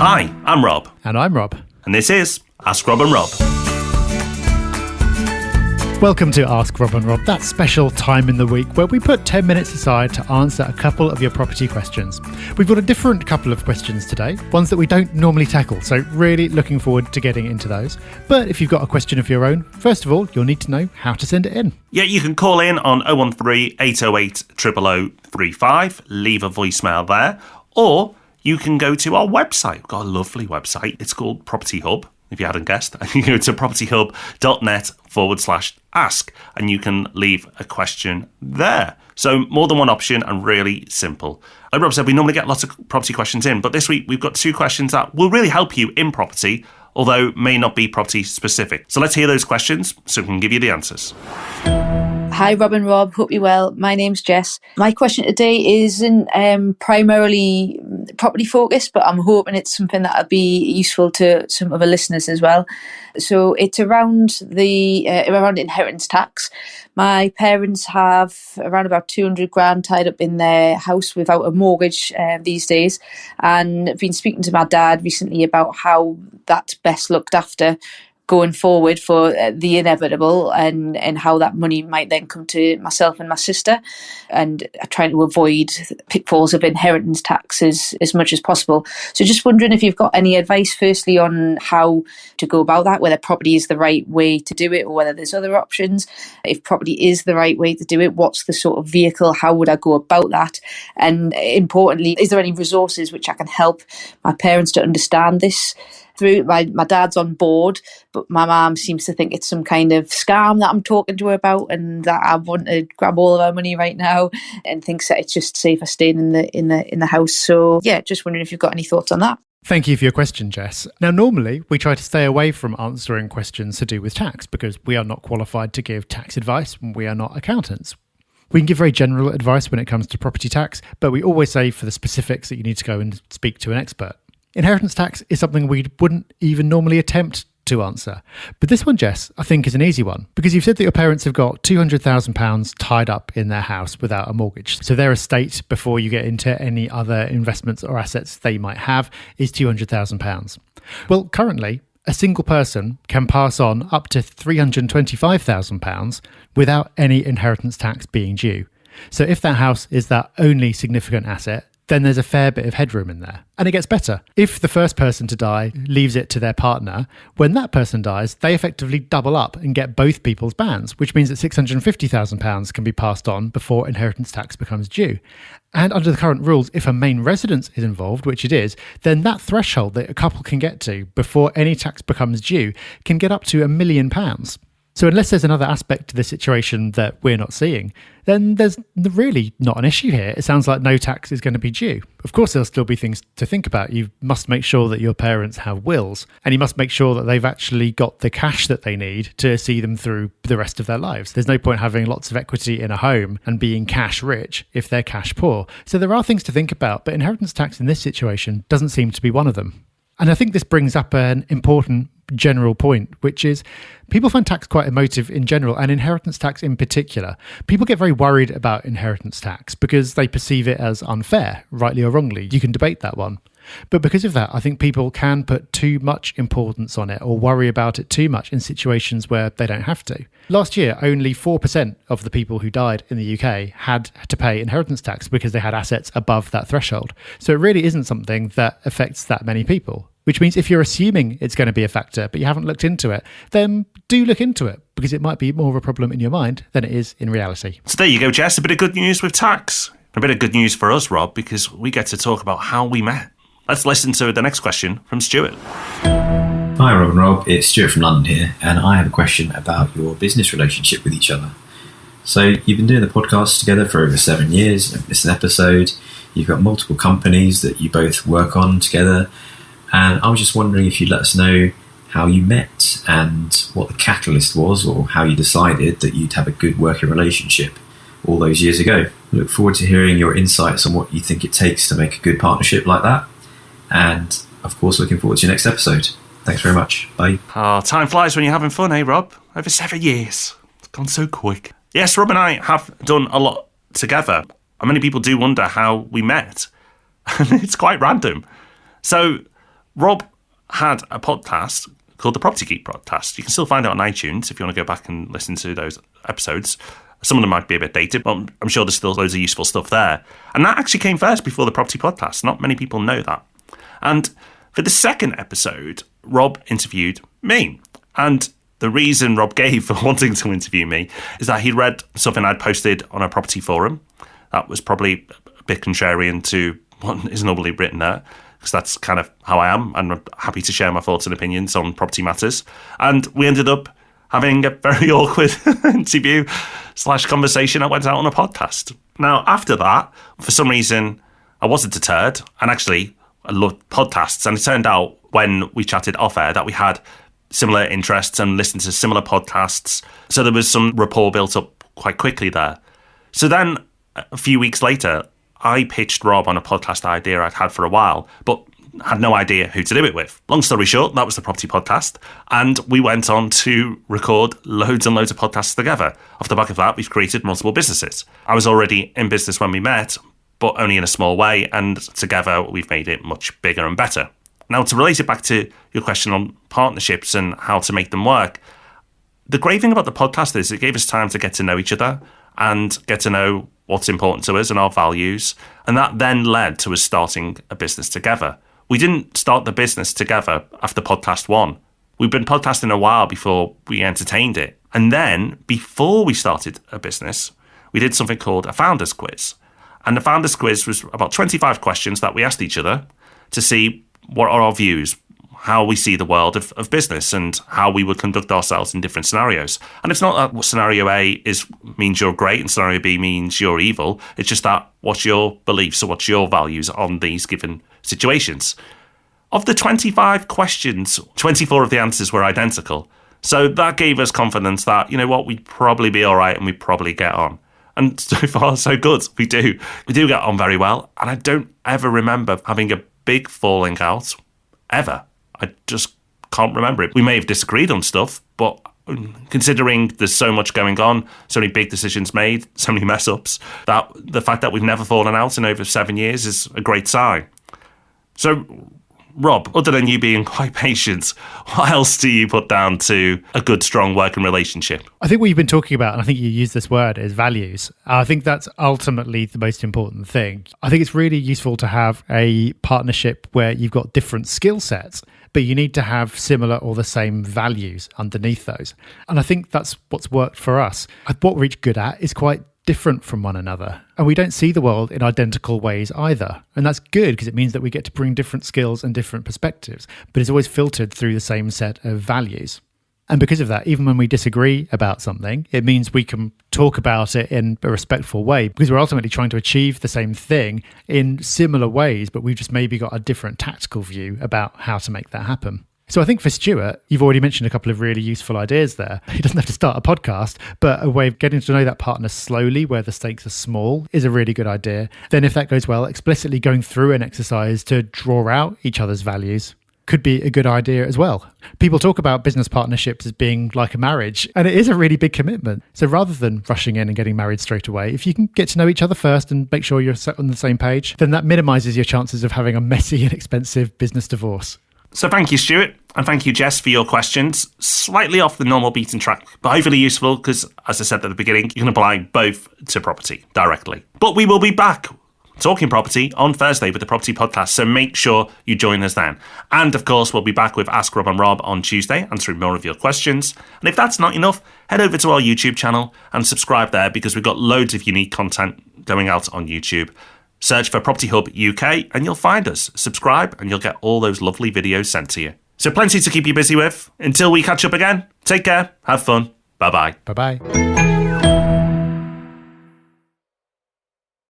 Hi, I'm Rob. And I'm Rob. And this is Ask Rob and Rob. Welcome to Ask Rob and Rob, that special time in the week where we put 10 minutes aside to answer a couple of your property questions. We've got a different couple of questions today, ones that we don't normally tackle, so really looking forward to getting into those. But if you've got a question of your own, first of all, you'll need to know how to send it in. Yeah, you can call in on 013 808 0035, leave a voicemail there, or you can go to our website. We've got a lovely website. It's called Property Hub. If you hadn't guessed, you can go to propertyhub.net/ask and you can leave a question there. So more than one option and really simple. Like Rob said, we normally get lots of property questions in, but this week we've got two questions that will really help you in property, although may not be property specific. So let's hear those questions so we can give you the answers. Hi Rob and Rob, hope you're well. My name's Jess. My question today isn't primarily property focused, but I'm hoping it's something that'll be useful to some other listeners as well. So it's around around inheritance tax. My parents have around about 200 grand tied up in their house without a mortgage these days, and I've been speaking to my dad recently about how that's best looked after going forward for the inevitable, and how that money might then come to myself and my sister, and trying to avoid pitfalls of inheritance taxes as much as possible. So just wondering if you've got any advice firstly on how to go about that, whether property is the right way to do it or whether there's other options. If property is the right way to do it, what's the sort of vehicle, how would I go about that? And importantly, is there any resources which I can help my parents to understand this through? My dad's on board, but my mum seems to think it's some kind of scam that I'm talking to her about, and that I want to grab all of our money right now, and thinks that it's just safer staying in the house. So yeah, just wondering if you've got any thoughts on that. Thank you for your question, Jess. Now, normally we try to stay away from answering questions to do with tax because we are not qualified to give tax advice and we are not accountants. We can give very general advice when it comes to property tax, but we always say for the specifics that you need to go and speak to an expert. Inheritance tax is something we wouldn't even normally attempt to answer. But this one, Jess, I think is an easy one because you've said that your parents have got £200,000 tied up in their house without a mortgage. So their estate, before you get into any other investments or assets they might have, is £200,000. Well, currently, a single person can pass on up to £325,000 without any inheritance tax being due. So if that house is that only significant asset, then there's a fair bit of headroom in there. And it gets better. If the first person to die leaves it to their partner, when that person dies, they effectively double up and get both people's bands, which means that £650,000 can be passed on before inheritance tax becomes due. And under the current rules, if a main residence is involved, which it is, then that threshold that a couple can get to before any tax becomes due can get up to £1 million. So unless there's another aspect to the situation that we're not seeing, then there's really not an issue here. It sounds like no tax is going to be due. Of course, there'll still be things to think about. You must make sure that your parents have wills, and you must make sure that they've actually got the cash that they need to see them through the rest of their lives. There's no point having lots of equity in a home and being cash rich if they're cash poor. So there are things to think about, but inheritance tax in this situation doesn't seem to be one of them. And I think this brings up an important general point, which is people find tax quite emotive in general, and inheritance tax in particular. People get very worried about inheritance tax because they perceive it as unfair, rightly or wrongly. You can debate that one. But because of that, I think people can put too much importance on it or worry about it too much in situations where they don't have to. Last year, only 4% of the people who died in the UK had to pay inheritance tax because they had assets above that threshold. So it really isn't something that affects that many people. Which means if you're assuming it's going to be a factor, but you haven't looked into it, then do look into it, because it might be more of a problem in your mind than it is in reality. So there you go, Jess. A bit of good news with tax. A bit of good news for us, Rob, because we get to talk about how we met. Let's listen to the next question from Stuart. Hi, Rob and Rob. It's Stuart from London here, and I have a question about your business relationship with each other. So you've been doing the podcast together for over 7 years. It's an episode. You've got multiple companies that you both work on together. And I was just wondering if you'd let us know how you met and what the catalyst was, or how you decided that you'd have a good working relationship all those years ago. I look forward to hearing your insights on what you think it takes to make a good partnership like that. And, of course, looking forward to your next episode. Thanks very much. Bye. Oh, time flies when you're having fun, eh, Rob? Over 7 years. It's gone so quick. Yes, Rob and I have done a lot together. And many people do wonder how we met. And it's quite random. So Rob had a podcast called the Property Geek Podcast. You can still find it on iTunes if you want to go back and listen to those episodes. Some of them might be a bit dated, but I'm sure there's still loads of useful stuff there. And that actually came first before the Property Podcast. Not many people know that. And for the second episode, Rob interviewed me. And the reason Rob gave for wanting to interview me is that he'd read something I'd posted on a property forum. That was probably a bit contrarian to what is normally written there, because that's kind of how I am, and I'm happy to share my thoughts and opinions on property matters. And we ended up having a very awkward interview / conversation that went out on a podcast. Now, after that, for some reason, I wasn't deterred, and actually, I loved podcasts, and it turned out when we chatted off air that we had similar interests and listened to similar podcasts. So there was some rapport built up quite quickly there. So then a few weeks later, I pitched Rob on a podcast idea I'd had for a while, but had no idea who to do it with. Long story short, that was the Property Podcast. And we went on to record loads and loads of podcasts together. Off the back of that, we've created multiple businesses. I was already in business when we met, but only in a small way. And together, we've made it much bigger and better. Now, to relate it back to your question on partnerships and how to make them work, the great thing about the podcast is it gave us time to get to know each other and get to know what's important to us and our values. And that then led to us starting a business together. We didn't start the business together after podcast one. We'd been podcasting a while before we entertained it. And then, before we started a business, we did something called a founder's quiz. And the founder's quiz was about 25 questions that we asked each other to see what are our views, how we see the world of business and how we would conduct ourselves in different scenarios. And it's not that scenario A means you're great and scenario B means you're evil. It's just that what's your beliefs or what's your values on these given situations. Of the 25 questions, 24 of the answers were identical. So that gave us confidence that, you know what, we'd probably be all right and we'd probably get on. And so far, so good. We do get on very well. And I don't ever remember having a big falling out, ever. I just can't remember it. We may have disagreed on stuff, but considering there's so much going on, so many big decisions made, so many mess ups, that the fact that we've never fallen out in over 7 years is a great sign. So, Rob, other than you being quite patient, what else do you put down to a good, strong working relationship? I think what you've been talking about, and I think you use this word, is values. I think that's ultimately the most important thing. I think it's really useful to have a partnership where you've got different skill sets, but you need to have similar or the same values underneath those. And I think that's what's worked for us. What we're each good at is quite different from one another. And we don't see the world in identical ways either. And that's good because it means that we get to bring different skills and different perspectives, but it's always filtered through the same set of values. And because of that, even when we disagree about something, it means we can talk about it in a respectful way because we're ultimately trying to achieve the same thing in similar ways, but we've just maybe got a different tactical view about how to make that happen. So I think for Stuart, you've already mentioned a couple of really useful ideas there. He doesn't have to start a podcast, but a way of getting to know that partner slowly where the stakes are small is a really good idea. Then if that goes well, explicitly going through an exercise to draw out each other's values could be a good idea as well. People talk about business partnerships as being like a marriage, and it is a really big commitment. So rather than rushing in and getting married straight away, if you can get to know each other first and make sure you're on the same page, then that minimises your chances of having a messy and expensive business divorce. So thank you, Stuart, and thank you, Jess, for your questions. Slightly off the normal beaten track, but hopefully useful because, as I said at the beginning, you can apply both to property directly. But we will be back talking property on Thursday with the Property Podcast, so make sure you join us then. And of course, we'll be back with Ask Rob and Rob on Tuesday, answering more of your questions. And if that's not enough, head over to our YouTube channel and subscribe there because we've got loads of unique content going out on YouTube. Search for Property Hub UK and you'll find us. Subscribe and you'll get all those lovely videos sent to you. So plenty to keep you busy with. Until we catch up again, take care, have fun, bye-bye. Bye-bye.